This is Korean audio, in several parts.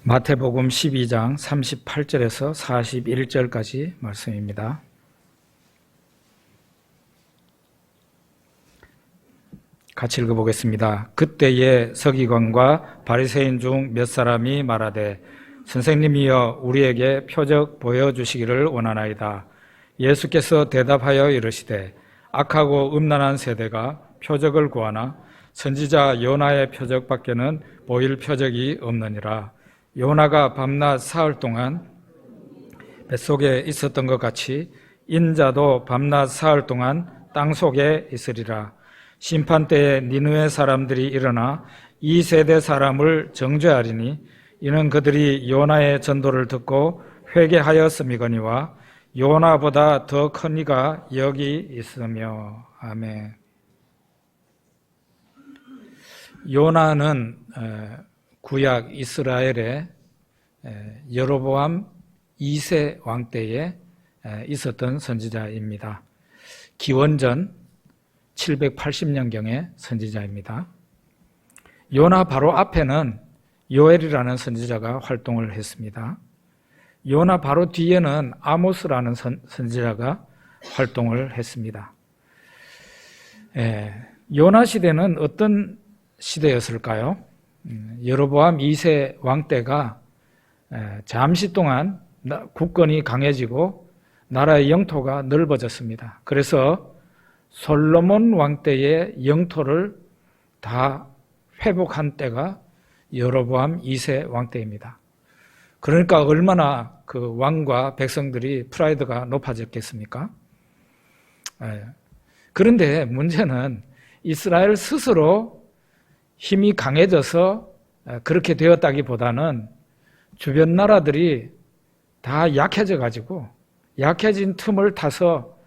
마태복음 12장 38절에서 41절까지 말씀입니다. 같이 읽어보겠습니다. 그때에 서기관과 바리새인 중 몇 사람이 말하되 선생님이여 우리에게 표적 보여주시기를 원하나이다. 예수께서 대답하여 이르시되 악하고 음란한 세대가 표적을 구하나 선지자 요나의 표적밖에는 보일 표적이 없느니라. 요나가 밤낮 사흘 동안 뱃속에 있었던 것 같이 인자도 밤낮 사흘 동안 땅속에 있으리라. 심판때에 니느웨 사람들이 일어나 이 세대 사람을 정죄하리니 이는 그들이 요나의 전도를 듣고 회개하였음이거니와 요나보다 더 큰 이가 여기 있으며. 아멘. 요나는 구약 이스라엘의 여로보암 2세 왕 때에 있었던 선지자입니다. 기원전 780년경의 선지자입니다. 요나 바로 앞에는 요엘이라는 선지자가 활동을 했습니다. 요나 바로 뒤에는 아모스라는 선지자가 활동을 했습니다. 요나 시대는 어떤 시대였을까요? 여로보암 2세 왕 때가 잠시 동안 국권이 강해지고 나라의 영토가 넓어졌습니다. 그래서 솔로몬 왕 때의 영토를 다 회복한 때가 여로보암 2세 왕 때입니다. 그러니까 얼마나 그 왕과 백성들이 프라이드가 높아졌겠습니까? 그런데 문제는 이스라엘 스스로 힘이 강해져서 그렇게 되었다기보다는 주변 나라들이 다 약해져 가지고 약해진 틈을 타서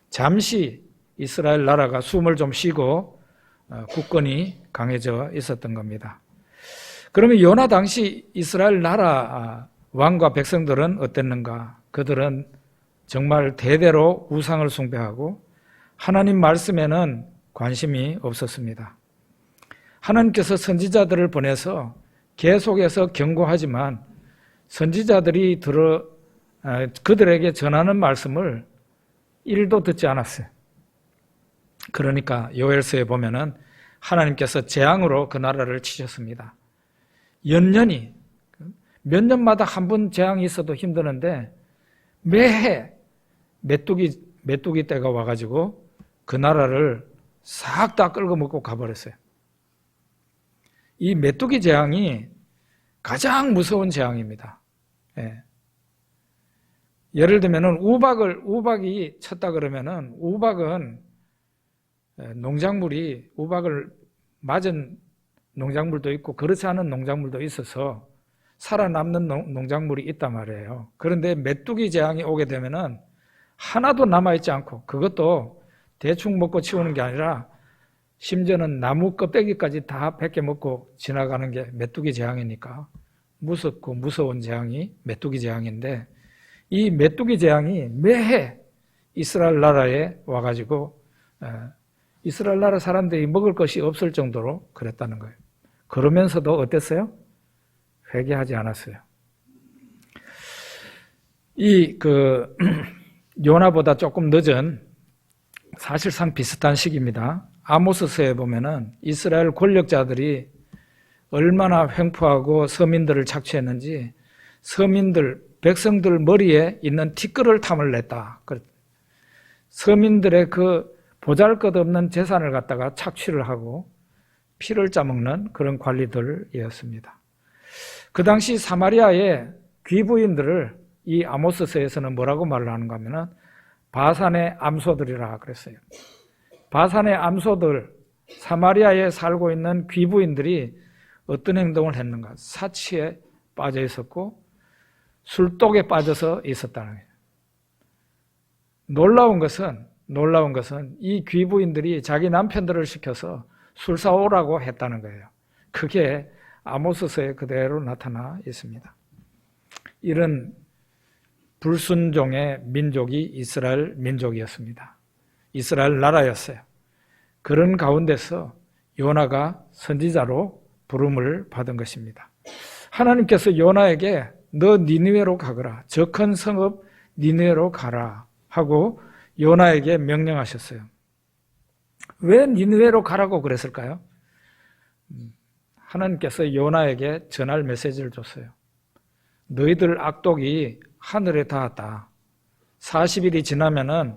잠시 이스라엘 나라가 숨을 좀 쉬고 국권이 강해져 있었던 겁니다. 그러면 요나 당시 이스라엘 나라 왕과 백성들은 어땠는가? 그들은 정말 대대로 우상을 숭배하고 하나님 말씀에는 관심이 없었습니다. 하나님께서 선지자들을 보내서 계속해서 경고하지만 선지자들이 그들에게 전하는 말씀을 1도 듣지 않았어요. 그러니까 요엘서에 보면은 하나님께서 재앙으로 그 나라를 치셨습니다. 연년이 몇 년마다 한 번 재앙이 있어도 힘드는데 매해 메뚜기 때가 와가지고 그 나라를 싹 다 끌어먹고 가버렸어요. 이 메뚜기 재앙이 가장 무서운 재앙입니다. 예를 들면은 우박이 쳤다 그러면은 우박은 우박을 맞은 농작물도 있고 그렇지 않은 농작물도 있어서 살아남는 농작물이 있단 말이에요. 그런데 메뚜기 재앙이 오게 되면은 하나도 남아있지 않고 그것도 대충 먹고 치우는 게 아니라 심지어는 나무 껍데기까지 다 벗겨 먹고 지나가는 게 메뚜기 재앙이니까 무섭고 무서운 재앙이 메뚜기 재앙인데 이 메뚜기 재앙이 매해 이스라엘 나라에 와가지고 이스라엘 나라 사람들이 먹을 것이 없을 정도로 그랬다는 거예요. 그러면서도 어땠어요? 회개하지 않았어요. 요나보다 조금 늦은 사실상 비슷한 시기입니다. 아모스서에 보면은 이스라엘 권력자들이 얼마나 횡포하고 서민들을 착취했는지 백성들 머리에 있는 티끌을 탐을 냈다. 서민들의 그 보잘것없는 재산을 갖다가 착취를 하고 피를 짜먹는 그런 관리들이었습니다. 그 당시 사마리아의 귀부인들을 이 아모스서에서는 뭐라고 말을 하는가 하면은 바산의 암소들이라 그랬어요. 바산의 암소들, 사마리아에 살고 있는 귀부인들이 어떤 행동을 했는가? 사치에 빠져 있었고 술독에 빠져서 있었다는 거예요. 놀라운 것은 이 귀부인들이 자기 남편들을 시켜서 술 사오라고 했다는 거예요. 그게 아모스서에 그대로 나타나 있습니다. 이런 불순종의 민족이 이스라엘 민족이었습니다. 이스라엘 나라였어요. 그런 가운데서 요나가 선지자로 부름을 받은 것입니다. 하나님께서 요나에게 너 니느웨로 가거라. 저 큰 성읍 니느웨로 가라 하고 요나에게 명령하셨어요. 왜 니느웨로 가라고 그랬을까요? 하나님께서 요나에게 전할 메시지를 줬어요. 너희들 악독이 하늘에 닿았다. 40일이 지나면은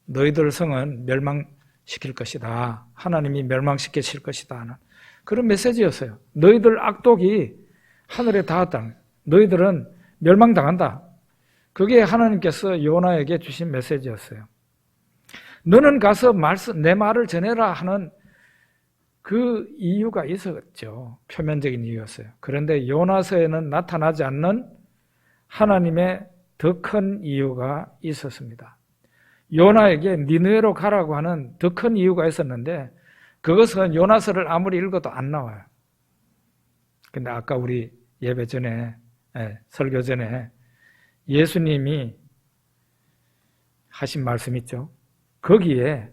너희들 성은 멸망시킬 것이다. 하나님이 멸망시키실 것이다 하는 그런 메시지였어요. 너희들 악독이 하늘에 닿았다. 너희들은 멸망당한다. 그게 하나님께서 요나에게 주신 메시지였어요. 너는 가서 내 말을 전해라 하는 그 이유가 있었죠. 표면적인 이유였어요. 그런데 요나서에는 나타나지 않는 하나님의 더 큰 이유가 있었습니다. 요나에게 니느웨로 가라고 하는 더 큰 이유가 있었는데 그것은 요나서를 아무리 읽어도 안 나와요. 근데 아까 우리 예배 전에 설교 전에 예수님이 하신 말씀 있죠. 거기에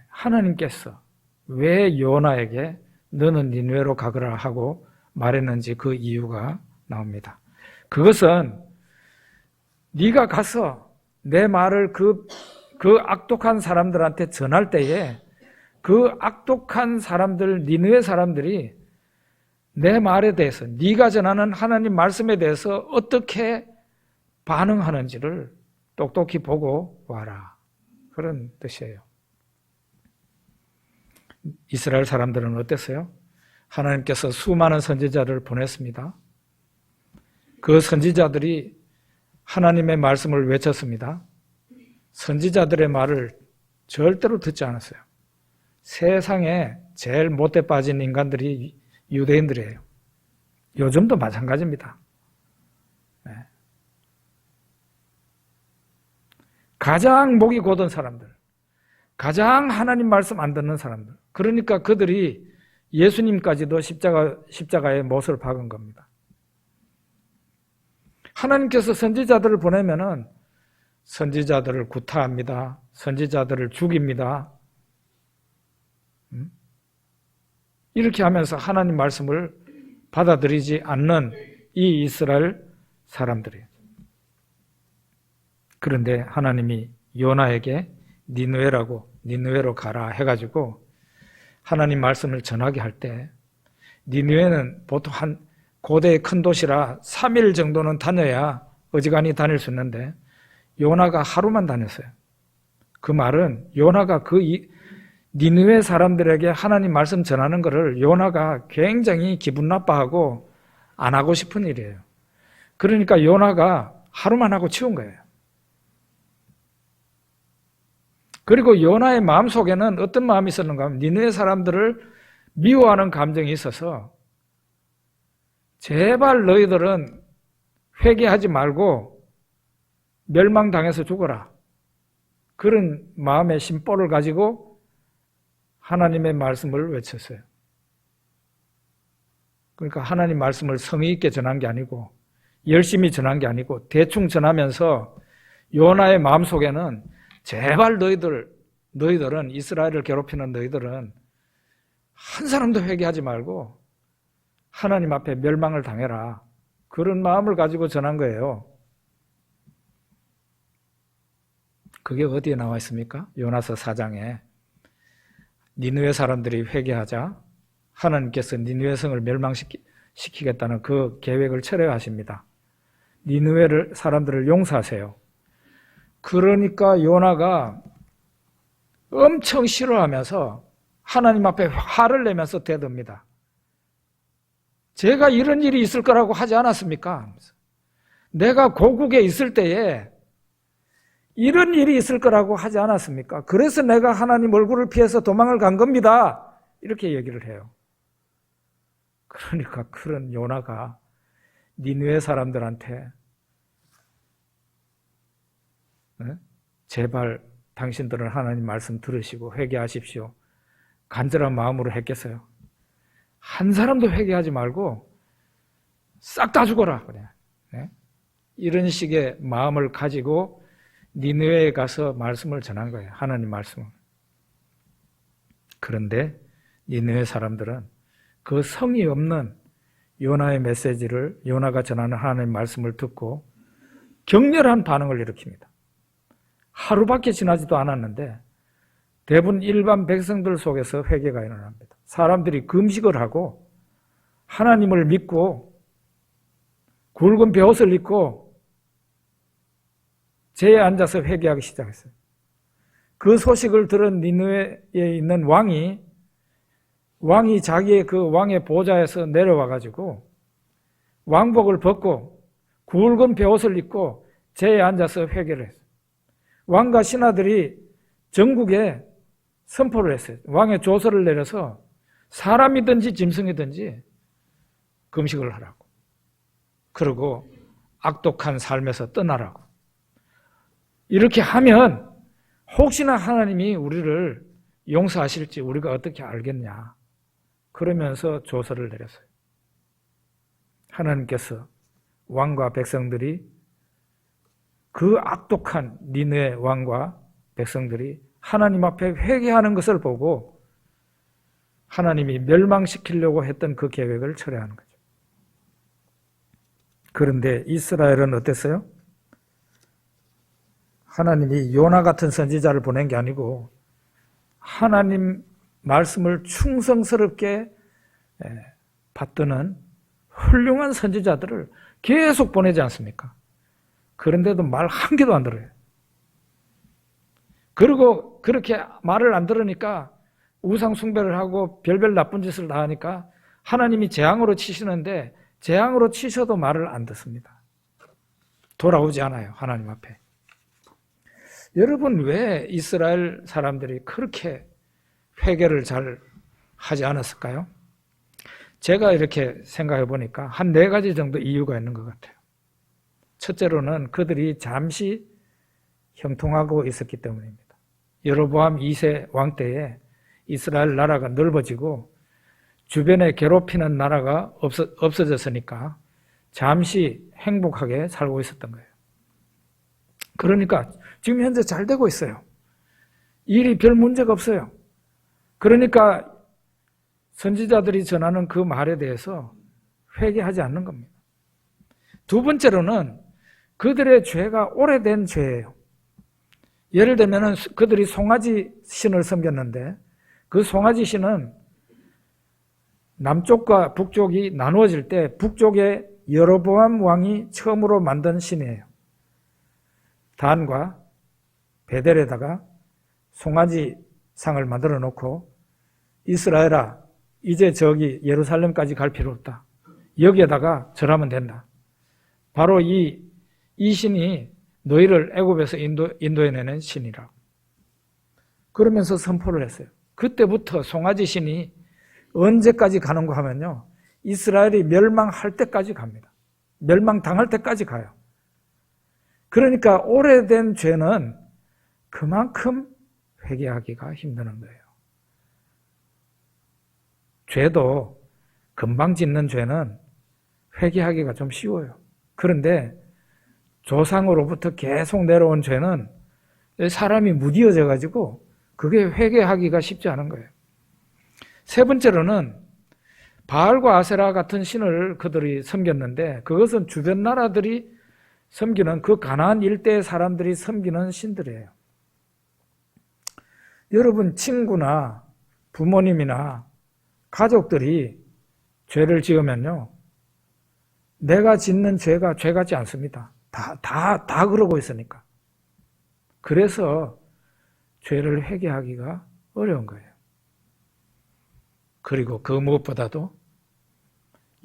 하나님께서 왜 요나에게 너는 니느웨로 가거라 하고 말했는지 그 이유가 나옵니다. 그것은 네가 가서 내 말을 그 악독한 사람들한테 전할 때에 그 악독한 사람들, 니느웨 사람들이 내 말에 대해서 네가 전하는 하나님 말씀에 대해서 어떻게 반응하는지를 똑똑히 보고 와라. 그런 뜻이에요. 이스라엘 사람들은 어땠어요? 하나님께서 수많은 선지자를 보냈습니다. 그 선지자들이 하나님의 말씀을 외쳤습니다. 선지자들의 말을 절대로 듣지 않았어요. 세상에 제일 못돼 빠진 인간들이 유대인들이에요. 요즘도 마찬가지입니다. 가장 목이 곧은 사람들, 가장 하나님 말씀 안 듣는 사람들. 그러니까 그들이 예수님까지도 십자가에 못을 박은 겁니다. 하나님께서 선지자들을 보내면은 선지자들을 구타합니다. 선지자들을 죽입니다. 이렇게 하면서 하나님 말씀을 받아들이지 않는 이 이스라엘 사람들이에요. 그런데 하나님이 요나에게 니느웨로 가라 해가지고 하나님 말씀을 전하게 할 때 니느웨는 보통 한 고대의 큰 도시라 3일 정도는 다녀야 어지간히 다닐 수 있는데 요나가 하루만 다녔어요. 그 말은 요나가 니느웨 사람들에게 하나님 말씀 전하는 것을 요나가 굉장히 기분 나빠하고 안 하고 싶은 일이에요. 그러니까 요나가 하루만 하고 치운 거예요. 그리고 요나의 마음속에는 어떤 마음이 있었는가 하면 니느웨 사람들을 미워하는 감정이 있어서 제발 너희들은 회개하지 말고 멸망당해서 죽어라. 그런 마음의 심보를 가지고 하나님의 말씀을 외쳤어요. 그러니까 하나님 말씀을 성의 있게 전한 게 아니고 열심히 전한 게 아니고 대충 전하면서 요나의 마음속에는 제발 너희들은 이스라엘을 괴롭히는 너희들은 한 사람도 회개하지 말고 하나님 앞에 멸망을 당해라. 그런 마음을 가지고 전한 거예요. 그게 어디에 나와 있습니까? 요나서 4장에 니느웨 사람들이 회개하자 하나님께서 니느웨 성을 멸망시키겠다는 그 계획을 철회하십니다. 니느웨 사람들을 용서하세요. 그러니까 요나가 엄청 싫어하면서 하나님 앞에 화를 내면서 대듭니다. 제가 이런 일이 있을 거라고 하지 않았습니까? 내가 고국에 있을 때에 이런 일이 있을 거라고 하지 않았습니까? 그래서 내가 하나님 얼굴을 피해서 도망을 간 겁니다. 이렇게 얘기를 해요. 그러니까 그런 요나가 니느웨 사람들한테 제발 당신들은 하나님 말씀 들으시고 회개하십시오. 간절한 마음으로 했겠어요. 한 사람도 회개하지 말고 싹 다 죽어라. 그래. 이런 식의 마음을 가지고 니느웨에 가서 말씀을 전한 거예요. 하나님 말씀을. 그런데 니느웨 사람들은 그 성이 없는 요나의 메시지를, 요나가 전하는 하나님의 말씀을 듣고 격렬한 반응을 일으킵니다. 하루밖에 지나지도 않았는데 대부분 일반 백성들 속에서 회개가 일어납니다. 사람들이 금식을 하고 하나님을 믿고 굵은 베옷을 입고 제에 앉아서 회개하기 시작했어요. 그 소식을 들은 니느웨에 있는 왕이 자기의 그 왕의 보좌에서 내려와 가지고 왕복을 벗고 굵은 베옷을 입고 제에 앉아서 회개를 했어요. 왕과 신하들이 전국에 선포를 했어요. 왕의 조서를 내려서 사람이든지 짐승이든지 금식을 하라고. 그리고 악독한 삶에서 떠나라고. 이렇게 하면 혹시나 하나님이 우리를 용서하실지 우리가 어떻게 알겠냐. 그러면서 조서를 내렸어요. 하나님께서 왕과 백성들이 그 악독한 니느웨 왕과 백성들이 하나님 앞에 회개하는 것을 보고 하나님이 멸망시키려고 했던 그 계획을 철회하는 거죠. 그런데 이스라엘은 어땠어요? 하나님이 요나 같은 선지자를 보낸 게 아니고 하나님 말씀을 충성스럽게 받드는 훌륭한 선지자들을 계속 보내지 않습니까? 그런데도 말 한 개도 안 들어요. 그리고 그렇게 말을 안 들으니까 우상 숭배를 하고 별별 나쁜 짓을 다 하니까 하나님이 재앙으로 치시는데 재앙으로 치셔도 말을 안 듣습니다. 돌아오지 않아요, 하나님 앞에. 여러분, 왜 이스라엘 사람들이 그렇게 회개를 잘 하지 않았을까요? 제가 이렇게 생각해 보니까 한 4가지 정도 이유가 있는 것 같아요. 첫째로는 그들이 잠시 형통하고 있었기 때문입니다. 여로보암 2세 왕 때에 이스라엘 나라가 넓어지고 주변에 괴롭히는 나라가 없어졌으니까 잠시 행복하게 살고 있었던 거예요. 그러니까 지금 현재 잘 되고 있어요. 일이 별 문제가 없어요. 그러니까 선지자들이 전하는 그 말에 대해서 회개하지 않는 겁니다. 두 번째로는 그들의 죄가 오래된 죄예요. 예를 들면 그들이 송아지 신을 섬겼는데 그 송아지 신은 남쪽과 북쪽이 나누어질 때 북쪽에 여로보암 왕이 처음으로 만든 신이에요. 단과 베델에다가 송아지 상을 만들어 놓고 이스라엘아, 이제 저기 예루살렘까지 갈 필요 없다. 여기에다가 절하면 된다. 바로 이 신이 너희를 애굽에서 인도해내는 신이라고. 그러면서 선포를 했어요. 그때부터 송아지 신이 언제까지 가는가 하면요, 이스라엘이 멸망할 때까지 갑니다. 멸망당할 때까지 가요. 그러니까 오래된 죄는 그만큼 회개하기가 힘드는 거예요. 죄도 금방 짓는 죄는 회개하기가 좀 쉬워요. 그런데 조상으로부터 계속 내려온 죄는 사람이 무디어져 가지고 그게 회개하기가 쉽지 않은 거예요. 세 번째로는 바알과 아세라 같은 신을 그들이 섬겼는데 그것은 주변 나라들이 섬기는 그 가나안 일대의 사람들이 섬기는 신들이에요. 여러분, 친구나 부모님이나 가족들이 죄를 지으면요, 내가 짓는 죄가 죄 같지 않습니다. 다 그러고 있으니까. 그래서 죄를 회개하기가 어려운 거예요. 그리고 그 무엇보다도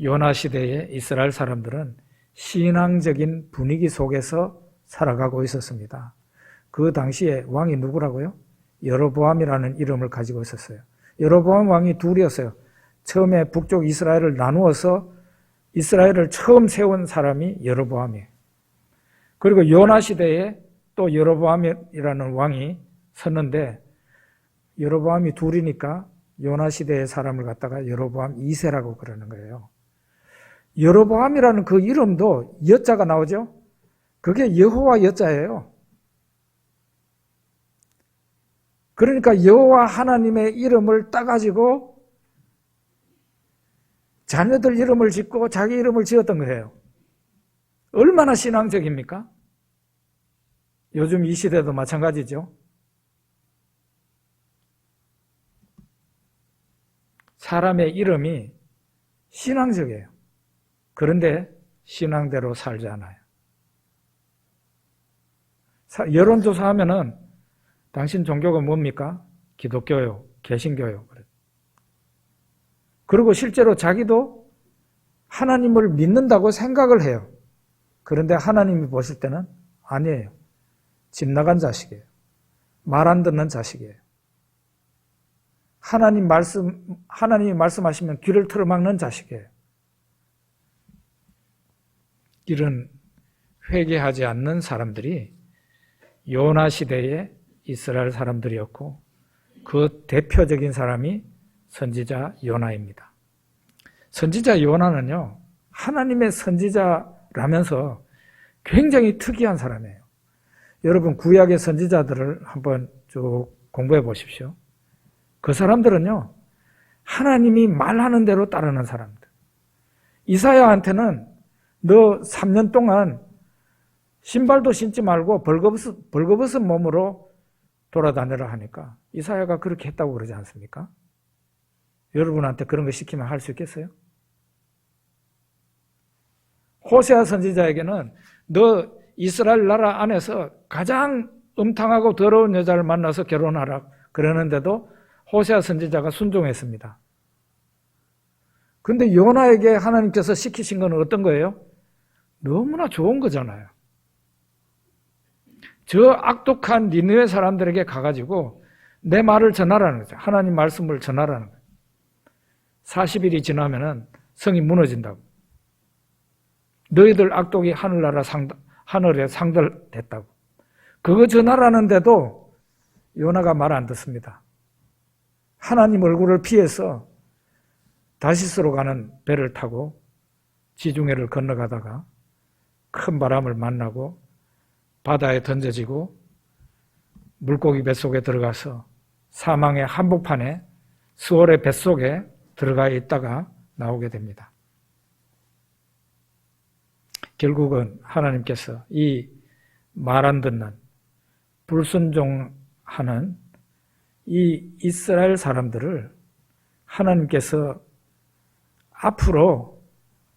요나 시대의 이스라엘 사람들은 신앙적인 분위기 속에서 살아가고 있었습니다. 그 당시에 왕이 누구라고요? 여로보암이라는 이름을 가지고 있었어요. 여로보암 왕이 둘이었어요. 처음에 북쪽 이스라엘을 나누어서 이스라엘을 처음 세운 사람이 여로보암이에요. 그리고 요나 시대에 또 여로보암이라는 왕이 섰는데 여로보암이 둘이니까 요나 시대의 사람을 갖다가 여로보암 2세라고 그러는 거예요. 여로보암이라는 그 이름도 여자가 나오죠? 그게 여호와 여자예요. 그러니까 여호와 하나님의 이름을 따가지고 자녀들 이름을 짓고 자기 이름을 지었던 거예요. 얼마나 신앙적입니까? 요즘 이 시대도 마찬가지죠. 사람의 이름이 신앙적이에요. 그런데 신앙대로 살지 않아요. 여론조사하면은 당신 종교가 뭡니까? 기독교요, 개신교요. 그리고 실제로 자기도 하나님을 믿는다고 생각을 해요. 그런데 하나님이 보실 때는 아니에요. 집 나간 자식이에요. 말 안 듣는 자식이에요. 하나님이 말씀하시면 귀를 틀어막는 자식이에요. 이런 회개하지 않는 사람들이 요나 시대의 이스라엘 사람들이었고 그 대표적인 사람이 선지자 요나입니다. 선지자 요나는요, 하나님의 선지자라면서 굉장히 특이한 사람이에요. 여러분 구약의 선지자들을 한번 쭉 공부해 보십시오. 그 사람들은요, 하나님이 말하는 대로 따르는 사람들. 이사야한테는 너 3년 동안 신발도 신지 말고 벌거벗은 몸으로 돌아다니라 하니까 이사야가 그렇게 했다고 그러지 않습니까? 여러분한테 그런 거 시키면 할 수 있겠어요? 호세아 선지자에게는 너 이스라엘 나라 안에서 가장 음탕하고 더러운 여자를 만나서 결혼하라 그러는데도 호세아 선지자가 순종했습니다. 그런데 요나에게 하나님께서 시키신 건 어떤 거예요? 너무나 좋은 거잖아요. 저 악독한 니느웨 사람들에게 가가지고 내 말을 전하라는 거죠. 하나님 말씀을 전하라는 거예요. 40일이 지나면은 성이 무너진다고. 너희들 악독이 하늘에 상달됐다고. 그거 전하라는데도 요나가 말 안 듣습니다. 하나님 얼굴을 피해서 다시스로 가는 배를 타고 지중해를 건너가다가 큰 바람을 만나고 바다에 던져지고 물고기 뱃속에 들어가서 사망의 한복판에 수월의 뱃속에 들어가 있다가 나오게 됩니다. 결국은 하나님께서 이 말 안 듣는 불순종하는 이 이스라엘 사람들을 하나님께서 앞으로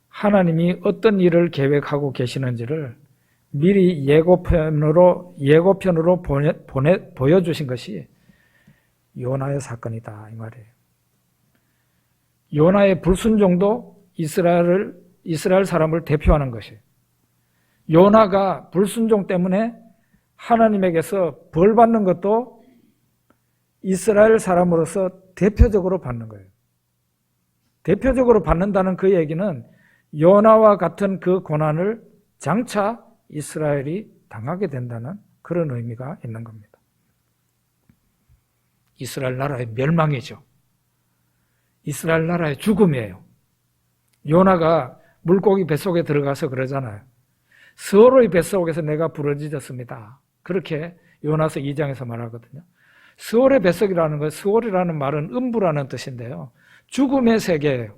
하나님이 어떤 일을 계획하고 계시는지를 미리 예고편으로 보여주신 것이 요나의 사건이다 이 말이에요. 요나의 불순종도 이스라엘 사람을 대표하는 것이에요. 요나가 불순종 때문에 하나님에게서 벌 받는 것도 이스라엘 사람으로서 대표적으로 받는 거예요. 대표적으로 받는다는 그 얘기는 요나와 같은 그 고난을 장차 이스라엘이 당하게 된다는 그런 의미가 있는 겁니다. 이스라엘 나라의 멸망이죠. 이스라엘 나라의 죽음이에요. 요나가 물고기 뱃속에 들어가서 그러잖아요. 스오로의 뱃속에서 내가 부르짖었습니다. 그렇게 요나서 2장에서 말하거든요. 스올의 뱃속이라는 것, 스올이라는 말은 음부라는 뜻인데요. 죽음의 세계예요.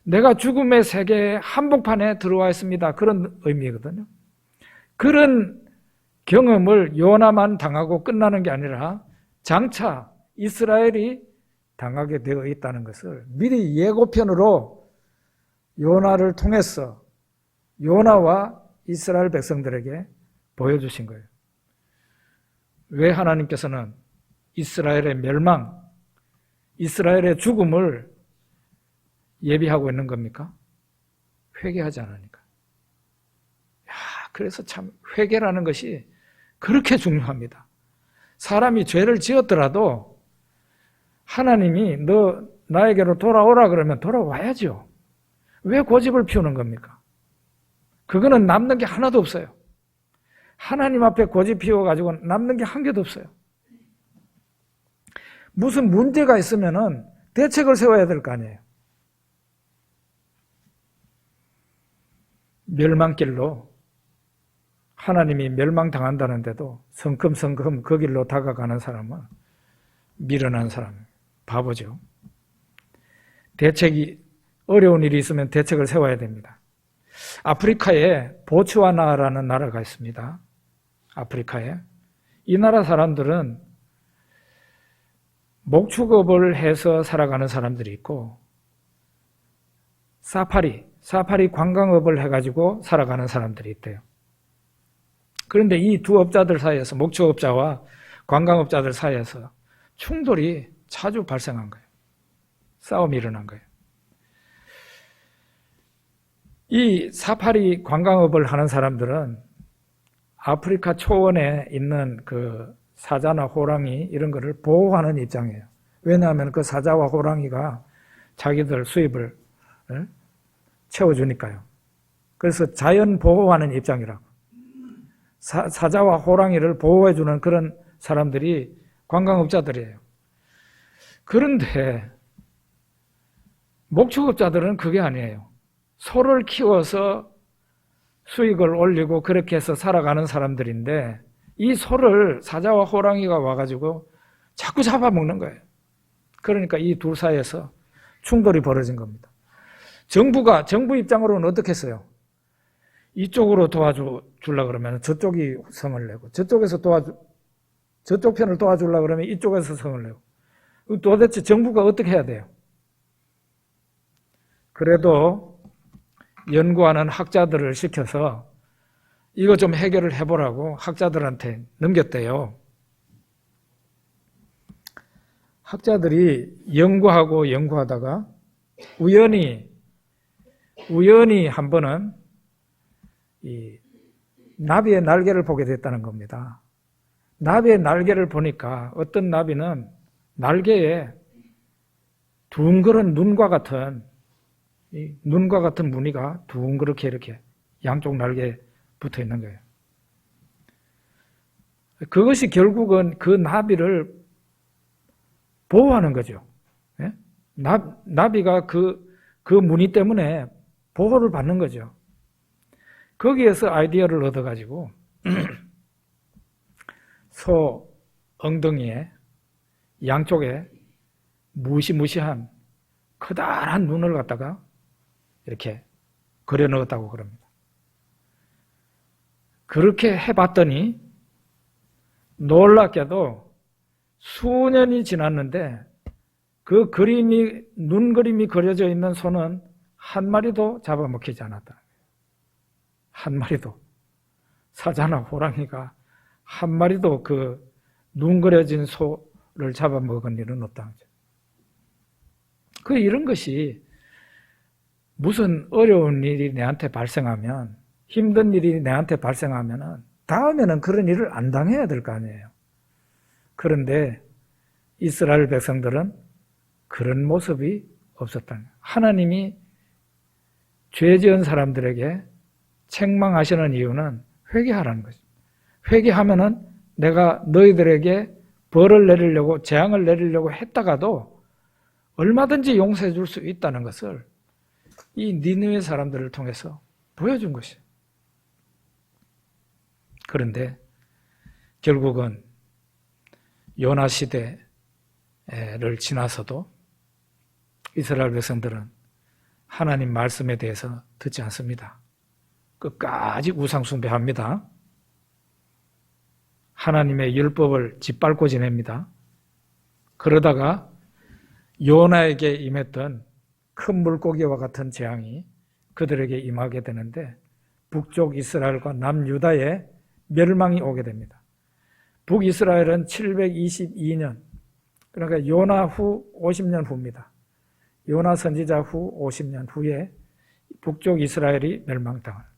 내가 죽음의 세계의 한복판에 들어와 있습니다. 그런 의미거든요. 그런 경험을 요나만 당하고 끝나는 게 아니라 장차 이스라엘이 당하게 되어 있다는 것을 미리 예고편으로 요나를 통해서 요나와 이스라엘 백성들에게 보여주신 거예요. 왜 하나님께서는 이스라엘의 멸망, 이스라엘의 죽음을 예비하고 있는 겁니까? 회개하지 않으니까. 그래서 참 회개라는 것이 그렇게 중요합니다. 사람이 죄를 지었더라도 하나님이 너 나에게로 돌아오라 그러면 돌아와야죠. 왜 고집을 피우는 겁니까? 그거는 남는 게 하나도 없어요. 하나님 앞에 고집 피워가지고 남는 게 한 개도 없어요. 무슨 문제가 있으면은 대책을 세워야 될 거 아니에요. 멸망길로 하나님이 멸망당한다는데도 성큼성큼 그 길로 다가가는 사람은 미련한 사람, 바보죠. 대책이 어려운 일이 있으면 대책을 세워야 됩니다. 아프리카에 보츠와나라는 나라가 있습니다. 아프리카에. 이 나라 사람들은 목축업을 해서 살아가는 사람들이 있고 사파리 관광업을 해가지고 살아가는 사람들이 있대요. 그런데 이 두 업자들 사이에서, 목축업자와 관광업자들 사이에서 충돌이 자주 발생한 거예요. 싸움이 일어난 거예요. 이 사파리 관광업을 하는 사람들은 아프리카 초원에 있는 그 사자나 호랑이 이런 거를 보호하는 입장이에요. 왜냐하면 그 사자와 호랑이가 자기들 수입을 채워주니까요. 그래서 자연 보호하는 입장이라고. 사자와 호랑이를 보호해주는 그런 사람들이 관광업자들이에요. 그런데 목축업자들은 그게 아니에요. 소를 키워서 수익을 올리고 그렇게 해서 살아가는 사람들인데 이 소를 사자와 호랑이가 와가지고 자꾸 잡아먹는 거예요. 그러니까 이 둘 사이에서 충돌이 벌어진 겁니다. 정부 입장으로는 어떻게 했어요? 이쪽으로 도와주려고 그러면 저쪽이 성을 내고 저쪽 편을 도와주려고 그러면 이쪽에서 성을 내고 도대체 정부가 어떻게 해야 돼요? 그래도 연구하는 학자들을 시켜서 이거 좀 해결을 해보라고 학자들한테 넘겼대요. 학자들이 연구하다가 우연히 한 번은 이 나비의 날개를 보게 됐다는 겁니다. 나비의 날개를 보니까 어떤 나비는 날개에 둥그런 눈과 같은 무늬가 둥그렇게 이렇게 양쪽 날개에 붙어 있는 거예요. 그것이 결국은 그 나비를 보호하는 거죠. 예? 나비가 그 무늬 때문에 보호를 받는 거죠. 거기에서 아이디어를 얻어가지고 소 엉덩이에 양쪽에 무시무시한 커다란 눈을 갖다가 이렇게 그려 넣었다고 그럽니다. 그렇게 해봤더니 놀랍게도 수년이 지났는데 그 눈 그림이 그려져 있는 소는 한 마리도 잡아먹히지 않았다. 한 마리도. 사자나 호랑이가 한 마리도 그 눈 그려진 소를 잡아먹은 일은 없다는 거죠. 이런 것이 무슨 어려운 일이 내한테 발생하면, 힘든 일이 내한테 발생하면 다음에는 그런 일을 안 당해야 될 거 아니에요. 그런데 이스라엘 백성들은 그런 모습이 없었다는 거예요. 하나님이 죄 지은 사람들에게 책망하시는 이유는 회개하라는 거죠. 회개하면은 내가 너희들에게 벌을 내리려고, 재앙을 내리려고 했다가도 얼마든지 용서해 줄 수 있다는 것을 이 니느웨 사람들을 통해서 보여준 것이에요. 그런데 결국은 요나 시대를 지나서도 이스라엘 백성들은 하나님 말씀에 대해서 듣지 않습니다. 끝까지 우상 숭배합니다. 하나님의 율법을 짓밟고 지냅니다. 그러다가 요나에게 임했던 큰 물고기와 같은 재앙이 그들에게 임하게 되는데 북쪽 이스라엘과 남유다에 멸망이 오게 됩니다. 북이스라엘은 722년, 그러니까 요나 후 50년 후입니다. 요나 선지자 후 50년 후에 북쪽 이스라엘이 멸망당합니다.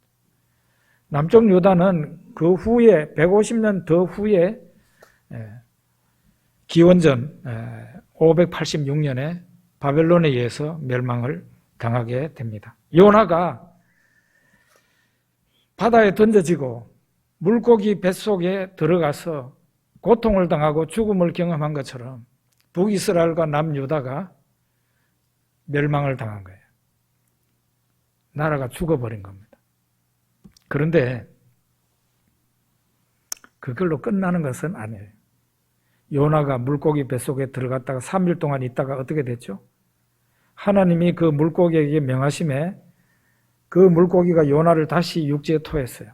남쪽 유다는 그 후에 150년 더 후에 기원전 586년에 바벨론에 의해서 멸망을 당하게 됩니다. 요나가 바다에 던져지고 물고기 뱃속에 들어가서 고통을 당하고 죽음을 경험한 것처럼 북이스라엘과 남유다가 멸망을 당한 거예요. 나라가 죽어버린 겁니다. 그런데 그걸로 끝나는 것은 아니에요. 요나가 물고기 뱃속에 들어갔다가 3일 동안 있다가 어떻게 됐죠? 하나님이 그 물고기에게 명하심에 그 물고기가 요나를 다시 육지에 토했어요.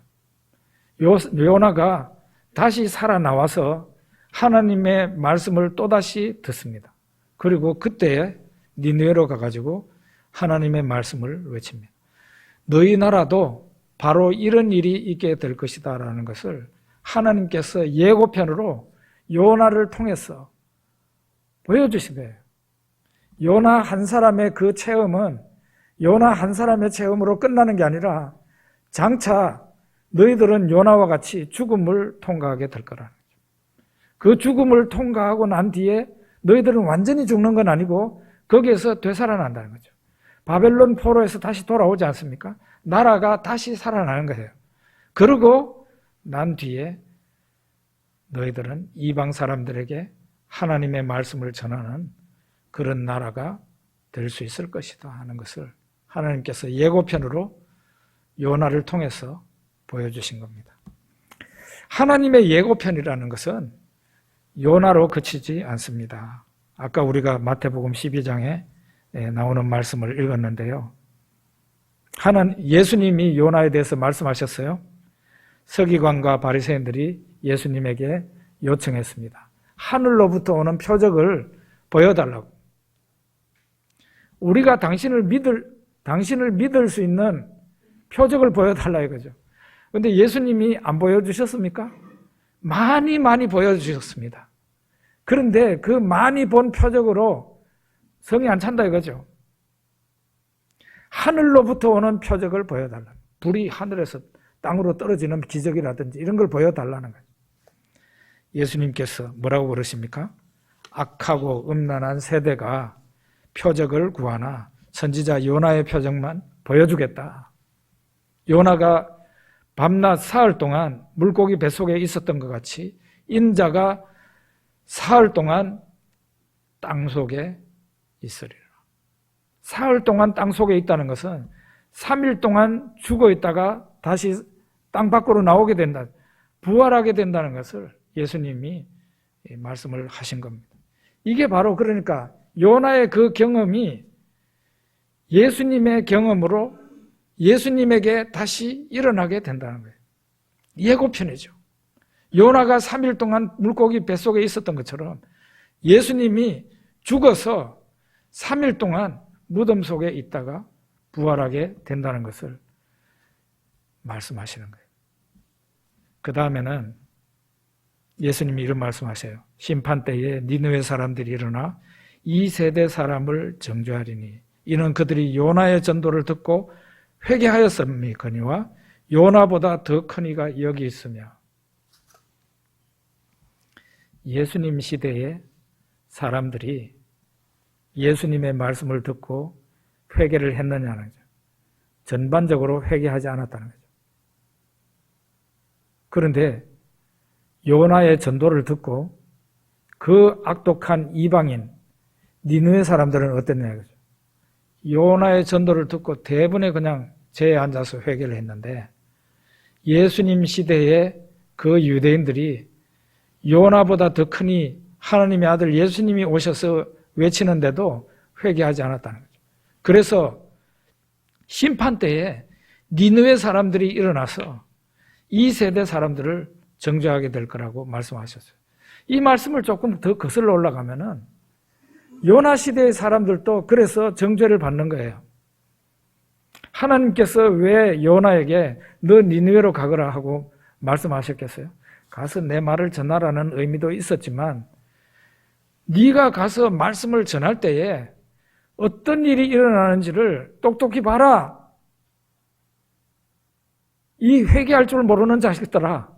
요나가 다시 살아나와서 하나님의 말씀을 또다시 듣습니다. 그리고 그때에 니느웨로 가가지고 하나님의 말씀을 외칩니다. 너희 나라도 바로 이런 일이 있게 될 것이다 라는 것을 하나님께서 예고편으로 요나를 통해서 보여주신 거예요. 요나 한 사람의 그 체험은 요나 한 사람의 체험으로 끝나는 게 아니라 장차 너희들은 요나와 같이 죽음을 통과하게 될 거라는 거죠. 그 죽음을 통과하고 난 뒤에 너희들은 완전히 죽는 건 아니고 거기에서 되살아난다는 거죠. 바벨론 포로에서 다시 돌아오지 않습니까? 나라가 다시 살아나는 거예요. 그러고 난 뒤에 너희들은 이방 사람들에게 하나님의 말씀을 전하는 그런 나라가 될 수 있을 것이다 하는 것을 하나님께서 예고편으로 요나를 통해서 보여주신 겁니다. 하나님의 예고편이라는 것은 요나로 그치지 않습니다. 아까 우리가 마태복음 12장에 나오는 말씀을 읽었는데요. 예수님이 요나에 대해서 말씀하셨어요. 서기관과 바리새인들이 예수님에게 요청했습니다. 하늘로부터 오는 표적을 보여달라고. 우리가 당신을 믿을 수 있는 표적을 보여달라 이거죠. 그런데 예수님이 안 보여주셨습니까? 많이 보여주셨습니다. 그런데 그 많이 본 표적으로 성이 안 찬다 이거죠. 하늘로부터 오는 표적을 보여달라. 불이 하늘에서 땅으로 떨어지는 기적이라든지 이런 걸 보여달라는 거예요. 예수님께서 뭐라고 그러십니까? 악하고 음란한 세대가 표적을 구하나 선지자 요나의 표적만 보여주겠다. 요나가 밤낮 사흘 동안 물고기 뱃속에 있었던 것 같이 인자가 사흘 동안 땅속에 있으리라. 사흘 동안 땅속에 있다는 것은 3일 동안 죽어 있다가 다시 땅 밖으로 나오게 된다. 부활하게 된다는 것을 예수님이 말씀을 하신 겁니다. 이게 바로 그러니까 요나의 그 경험이 예수님의 경험으로 예수님에게 다시 일어나게 된다는 거예요. 예고편이죠. 요나가 3일 동안 물고기 뱃속에 있었던 것처럼 예수님이 죽어서 3일 동안 무덤 속에 있다가 부활하게 된다는 것을 말씀하시는 거예요. 그 다음에는 예수님이 이런 말씀하세요. 심판 때에 니느웨 사람들이 일어나 이 세대 사람을 정죄하리니 이는 그들이 요나의 전도를 듣고 회개하였음이거니와 요나보다 더 큰 이가 여기 있으며. 예수님 시대의 사람들이 예수님의 말씀을 듣고 회개를 했느냐는 거죠. 전반적으로 회개하지 않았다는 거죠. 그런데 요나의 전도를 듣고 그 악독한 이방인 니느웨 사람들은 어땠냐 이거죠. 요나의 전도를 듣고 대부분의 그냥 제에 앉아서 회개를 했는데 예수님 시대의 그 유대인들이 요나보다 더 크니 하나님의 아들 예수님이 오셔서 외치는데도 회개하지 않았다는 거죠. 그래서 심판 때에 니느웨 사람들이 일어나서 이 세대 사람들을 정죄하게 될 거라고 말씀하셨어요. 이 말씀을 조금 더 거슬러 올라가면은 요나 시대의 사람들도 그래서 정죄를 받는 거예요. 하나님께서 왜 요나에게 너 니느웨로 가거라 하고 말씀하셨겠어요? 가서 내 말을 전하라는 의미도 있었지만 네가 가서 말씀을 전할 때에 어떤 일이 일어나는지를 똑똑히 봐라. 이 회개할 줄 모르는 자식들아.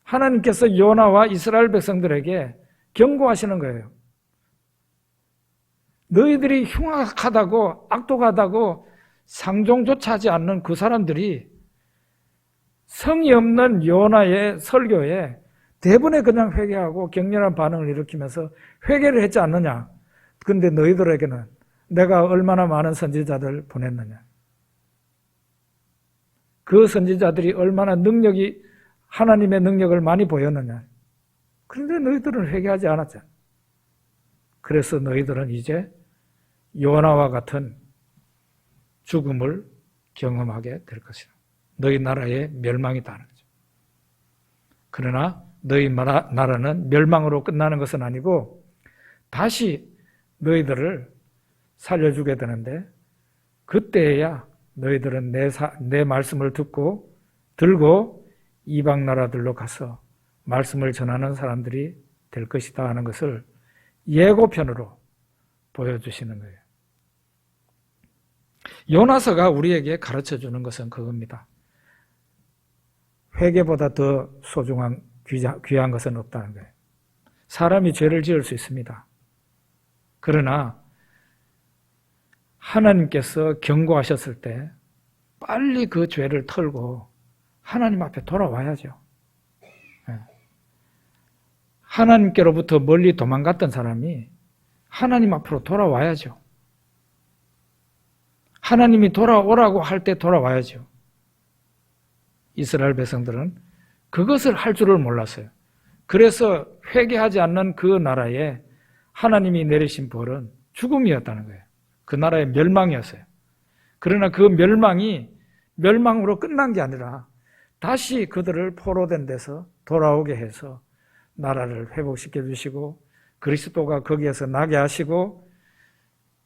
하나님께서 요나와 이스라엘 백성들에게 경고하시는 거예요. 너희들이 흉악하다고 악독하다고 상종조차 하지 않는 그 사람들이 성의 없는 요나의 설교에 대부분에 그냥 회개하고 격렬한 반응을 일으키면서 회개를 했지 않느냐. 그런데 너희들에게는 내가 얼마나 많은 선지자들 보냈느냐. 그 선지자들이 얼마나 하나님의 능력을 많이 보였느냐. 그런데 너희들은 회개하지 않았잖아. 그래서 너희들은 이제 요나와 같은 죽음을 경험하게 될 것이다. 너희 나라의 멸망이 있다는 거죠. 그러나 너희 나라는 멸망으로 끝나는 것은 아니고 다시 너희들을 살려주게 되는데 그때야 너희들은 내 말씀을 들고 이방 나라들로 가서 말씀을 전하는 사람들이 될 것이다 하는 것을 예고편으로 보여주시는 거예요. 요나서가 우리에게 가르쳐주는 것은 그겁니다. 회개보다 더 소중한 귀한 것은 없다는 거예요. 사람이 죄를 지을 수 있습니다. 그러나 하나님께서 경고하셨을 때 빨리 그 죄를 털고 하나님 앞에 돌아와야죠. 하나님께로부터 멀리 도망갔던 사람이 하나님 앞으로 돌아와야죠. 하나님이 돌아오라고 할 때 돌아와야죠. 이스라엘 백성들은 그것을 할 줄을 몰랐어요. 그래서 회개하지 않는 그 나라에 하나님이 내리신 벌은 죽음이었다는 거예요. 그 나라의 멸망이었어요. 그러나 그 멸망이 멸망으로 끝난 게 아니라 다시 그들을 포로된 데서 돌아오게 해서 나라를 회복시켜 주시고 그리스도가 거기에서 나게 하시고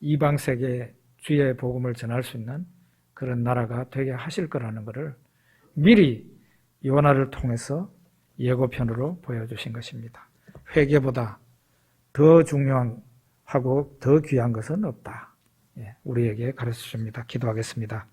이방 세계에 주의 복음을 전할 수 있는 그런 나라가 되게 하실 거라는 것을 미리 요나를 통해서 예고편으로 보여주신 것입니다. 회개보다 더 중요하고 더 귀한 것은 없다. 우리에게 가르쳐 줍니다. 기도하겠습니다.